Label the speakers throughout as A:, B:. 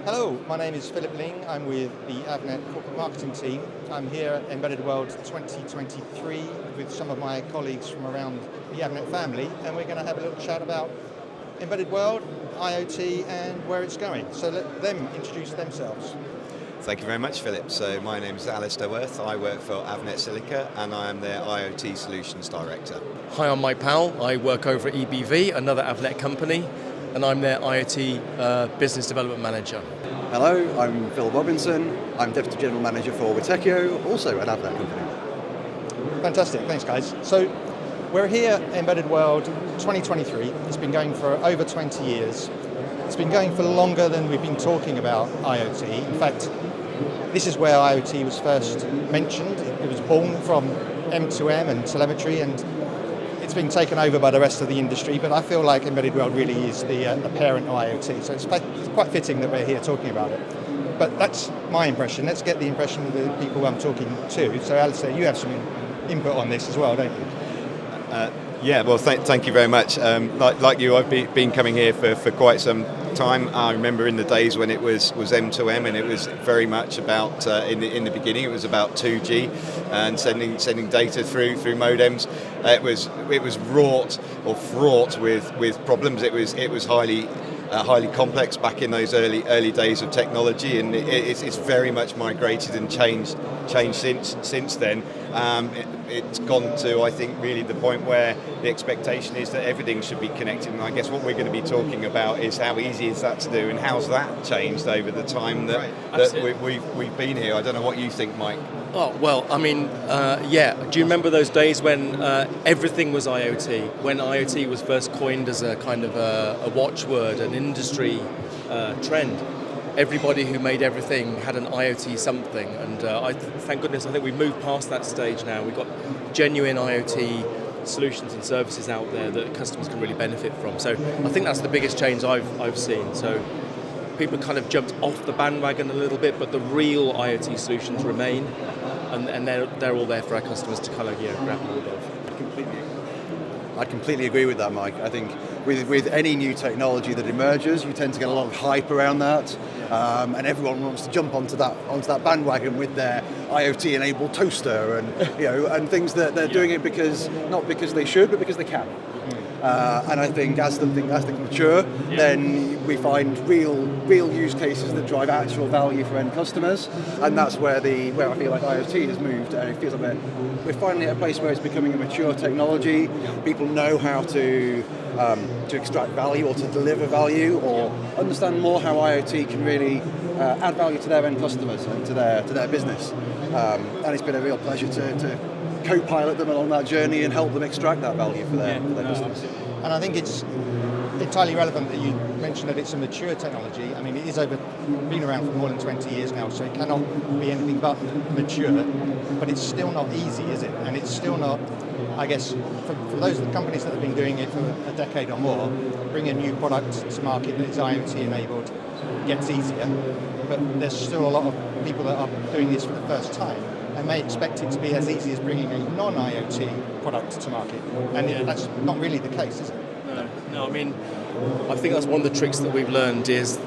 A: Hello, my name is Philip Ling. I'm with the Avnet corporate marketing team. I'm here at Embedded World 2023 with some of my colleagues from around the Avnet family, and we're going to have a little chat about Embedded World, IoT, and where it's going. So let them introduce themselves.
B: Thank you very much, Philip. So my name is Alistair Worth. I work for Avnet Silica and I am their IoT Solutions Director.
C: Hi, I'm Mike Powell. I work over at E.B.V, another Avnet company, and I'm their IoT Business Development Manager.
D: Hello, I'm Phil Robinson. I'm Deputy General Manager for Witekio, also an Avnet company.
A: Fantastic, thanks guys. So we're here at Embedded World 2023. It's been going for over 20 years. It's been going for longer than we've been talking about IoT. In fact, this is where IoT was first mentioned. It was born from M2M and telemetry, and it's been taken over by the rest of the industry, but I feel like Embedded World really is the parent of IoT, so it's quite fitting that we're here talking about it. But that's my impression. Let's get the impression of the people I'm talking to. So Alistair, you have some input on this as well, don't you?
B: Yeah, well, thank you very much. Like you, I've been coming here for quite some time. I remember in the days when it was M2M, and it was very much about in the beginning it was about 2G and sending data through modems. It was fraught with problems. It was highly complex back in those early days of technology, and it's very much migrated and changed since then. It's gone to, I think, really the point where the expectation is that everything should be connected, and I guess what we're going to be talking about is how easy is that to do, and how's that changed over the time that we've been here. I don't know what you think, Mike.
C: Oh, well, I mean, yeah. Do you remember those days when everything was IoT? When IoT was first coined as a kind of a watchword, an industry trend? Everybody who made everything had an IoT something, and thank goodness I think we've moved past that stage now. We've got genuine IoT solutions and services out there that customers can really benefit from. So I think that's the biggest change I've seen. So people kind of jumped off the bandwagon a little bit, but the real IoT solutions remain, and they're all there for our customers to kind of grab hold of.
D: I completely agree with that, Mike. I think with any new technology that emerges, you tend to get a lot of hype around that, and everyone wants to jump onto that bandwagon with their IoT-enabled toaster and and things that they're doing it not because they should, but because they can. And I think as things mature, then we find real use cases that drive actual value for end customers, and that's where I feel like IoT has moved. It feels like we're finally at a place where it's becoming a mature technology. People know how to extract value or to deliver value, or understand more how IoT can really add value to their end customers and to their business. And it's been a real pleasure to co-pilot them along that journey and help them extract that value for their customers.
A: And I think it's entirely relevant that you mentioned that it's a mature technology. I mean, it is been around for more than 20 years now, so it cannot be anything but mature, but it's still not easy, is it? And it's still not, I guess, for those companies that have been doing it for a decade or more, bringing a new product to market that is IoT enabled gets easier, but there's still a lot of people that are doing this for the first time and may expect it to be as easy as bringing a non-IoT product to market, and that's not really the case, is it?
C: No. I mean, I think that's one of the tricks that we've learned is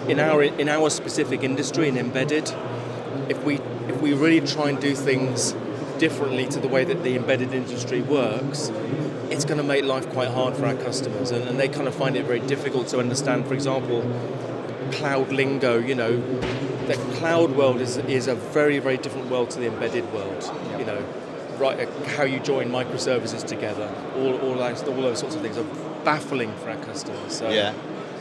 C: in our specific industry, in embedded, if we really try and do things differently to the way that the embedded industry works, it's going to make life quite hard for our customers, and they kind of find it very difficult to understand. For example, cloud lingo. The cloud world is a very, very different world to the embedded world. Right, how you join microservices together, all those sorts of things are baffling for our customers. So.
B: Yeah,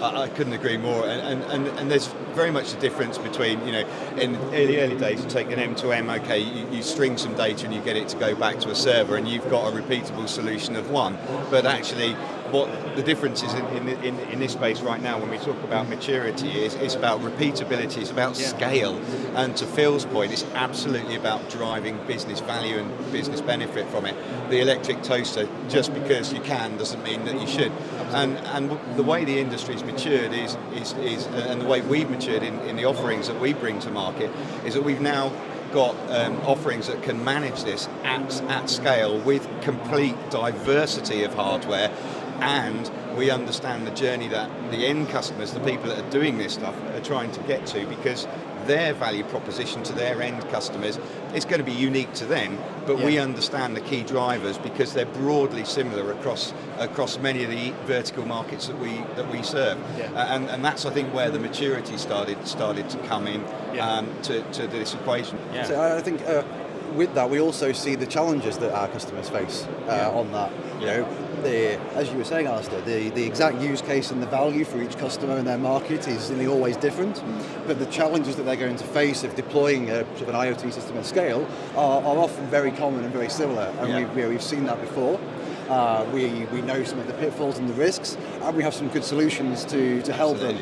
B: I couldn't agree more. And there's very much a difference between, in early days, you take an M2M, okay, you string some data and you get it to go back to a server, and you've got a repeatable solution of one. But actually, what the difference is in this space right now, when we talk about maturity, is about repeatability, it's about scale. And to Phil's point, it's absolutely about driving business value and business benefit from it. The electric toaster, just because you can, doesn't mean that you should. And the way the industry's matured is and the way we've matured in the offerings that we bring to market, is that we've now got offerings that can manage this at scale with complete diversity of hardware and we understand the journey that the end customers, the people that are doing this stuff, are trying to get to, because their value proposition to their end customers is going to be unique to them, but we understand the key drivers because they're broadly similar across many of the vertical markets that we serve. And that's, I think, where the maturity started to come in to this equation.
D: So I think with that, we also see the challenges that our customers face on that. You know, as you were saying, Alistair, the exact use case and the value for each customer and their market is nearly always different. But the challenges that they're going to face of deploying sort of an IoT system at scale are often very common and very similar. And we've seen that before. We know some of the pitfalls and the risks, and we have some good solutions to help them.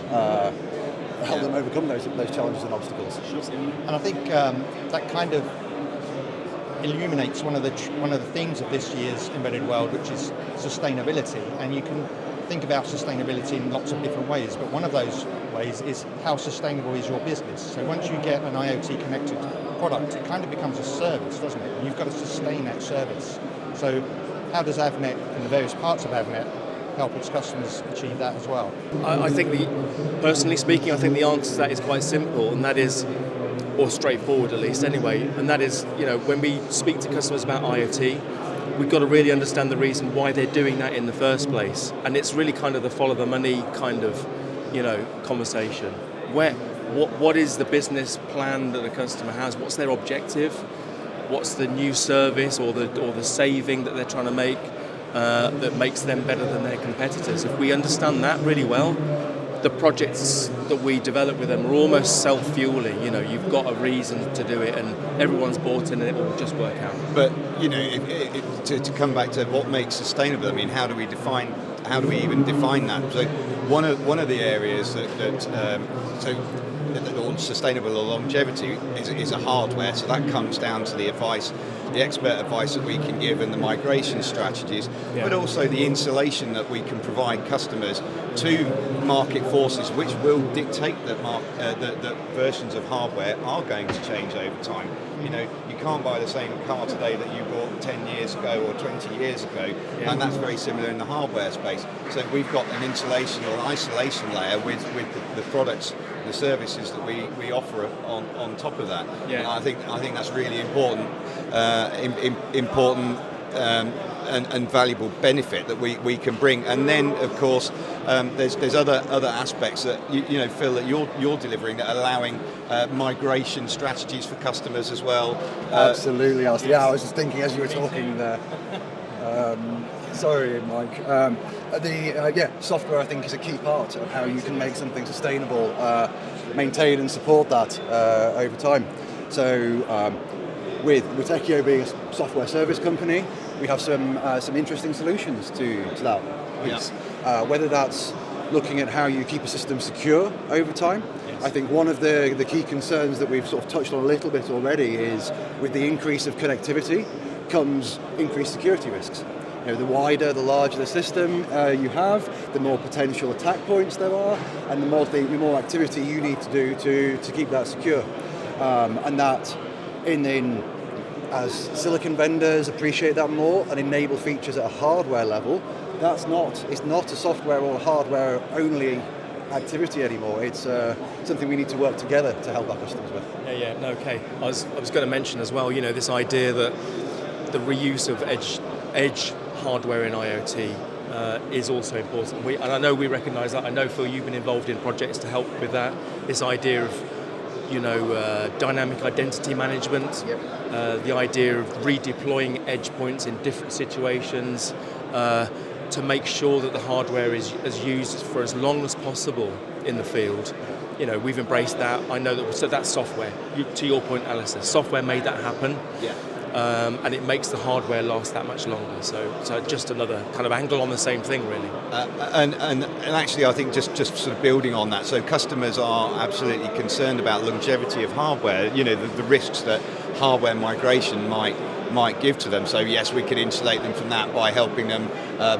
D: Help them overcome those challenges and obstacles.
A: And I think that kind of illuminates one of the themes of this year's Embedded World, which is sustainability. And you can think about sustainability in lots of different ways, but one of those ways is how sustainable is your business. So once you get an IoT connected product, it kind of becomes a service, doesn't it? And you've got to sustain that service. So how does Avnet and the various parts of Avnet help its customers achieve that as well?
C: I think personally speaking, I think the answer to that is quite simple, and that is, or straightforward at least anyway, and that is, you know, when we speak to customers about IoT, we've got to really understand the reason why they're doing that in the first place. And it's really kind of the follow the money kind of, you know, conversation. What is the business plan that a customer has? What's their objective? What's the new service or the saving that they're trying to make that makes them better than their competitors? If we understand that really well, the projects that we develop with them are almost self-fueling. You know, you've got a reason to do it, and everyone's bought in, and it will just work out.
B: But you know, to come back to what makes sustainable, I mean, how do we even define that? So one of the areas sustainable or longevity is a hardware. So that comes down to the expert advice that we can give and the migration strategies, but also the insulation that we can provide customers to market forces, which will dictate that versions of hardware are going to change over time. You know, you can't buy the same car today that you bought 10 years ago or 20 years ago, and that's very similar in the hardware space. So we've got an insulation or an isolation layer with the products, the services that we offer on top of that. And I think that's really important. And valuable benefit that we can bring, and then of course there's other aspects that you know, Phil, that you're delivering that are allowing migration strategies for customers as well.
D: Absolutely, Alistair. Yeah, I was just thinking as you were talking there. Sorry, Mike. Software I think is a key part of how you can make something sustainable, maintain and support that over time. So. With Witekio being a software service company, we have some interesting solutions to that piece. Whether that's looking at how you keep a system secure over time. I think one of the key concerns that we've sort of touched on a little bit already is with the increase of connectivity comes increased security risks. You know, the larger the system you have, the more potential attack points there are, and the more activity you need to do to keep that secure. And that as silicon vendors appreciate that more and enable features at a hardware level, it's not a software or hardware only activity anymore. It's something we need to work together to help our customers with.
C: Okay. I was going to mention as well, you know, this idea that the reuse of edge hardware in IoT is also important. And I know we recognise that. I know, Phil, you've been involved in projects to help with that. This idea of, you know, dynamic identity management, the idea of redeploying edge points in different situations to make sure that the hardware is used for as long as possible in the field. You know, we've embraced that. I know that. So that's software. To your point, Alistair, software made that happen. And it makes the hardware last that much longer. So just another kind of angle on the same thing, really.
B: And actually, I think just sort of building on that. So customers are absolutely concerned about longevity of hardware. You know, the risks that hardware migration might give to them. So yes, we can insulate them from that by helping them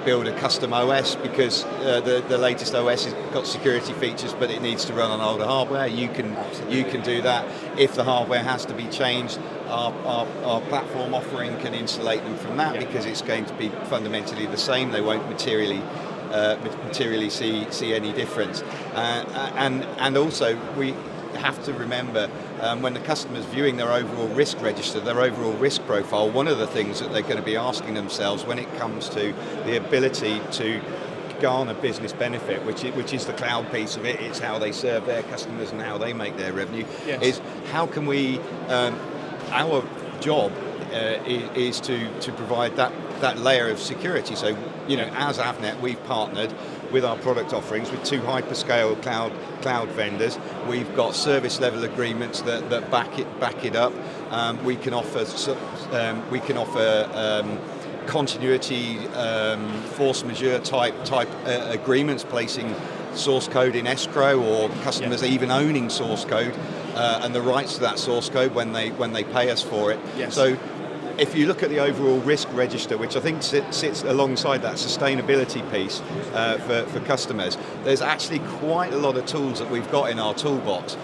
B: build a custom OS, because the latest OS has got security features, but it needs to run on older hardware. You can do that. If the hardware has to be changed, our platform offering can insulate them from that because it's going to be fundamentally the same. They won't materially see any difference. And also we have to remember when the customer's viewing their overall risk register, their overall risk profile, one of the things that they're going to be asking themselves when it comes to the ability to garner business benefit, which is the cloud piece of it, it's how they serve their customers and how they make their revenue, is how can we, our job is to provide that layer of security. So, as Avnet, we've partnered with our product offerings with 2 hyperscale cloud vendors. We've got service level agreements that back it up. We can offer continuity, force majeure type agreements, placing source code in escrow, or customers even owning source code and the rights to that source code when they pay us for it.
C: Yes.
B: So if you look at the overall risk register, which I think sits alongside that sustainability piece for customers, there's actually quite a lot of tools that we've got in our toolbox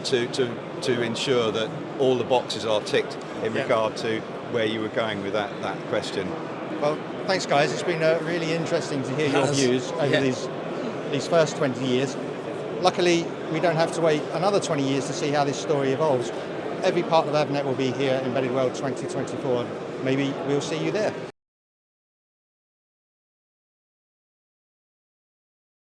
B: to ensure that all the boxes are ticked in regard to where you were going with that question.
A: Well, thanks guys. It's been really interesting to hear your views over these first 20 years. Luckily, we don't have to wait another 20 years to see how this story evolves. Every part of Avnet will be here, Embedded World 2024. Maybe we'll see you there.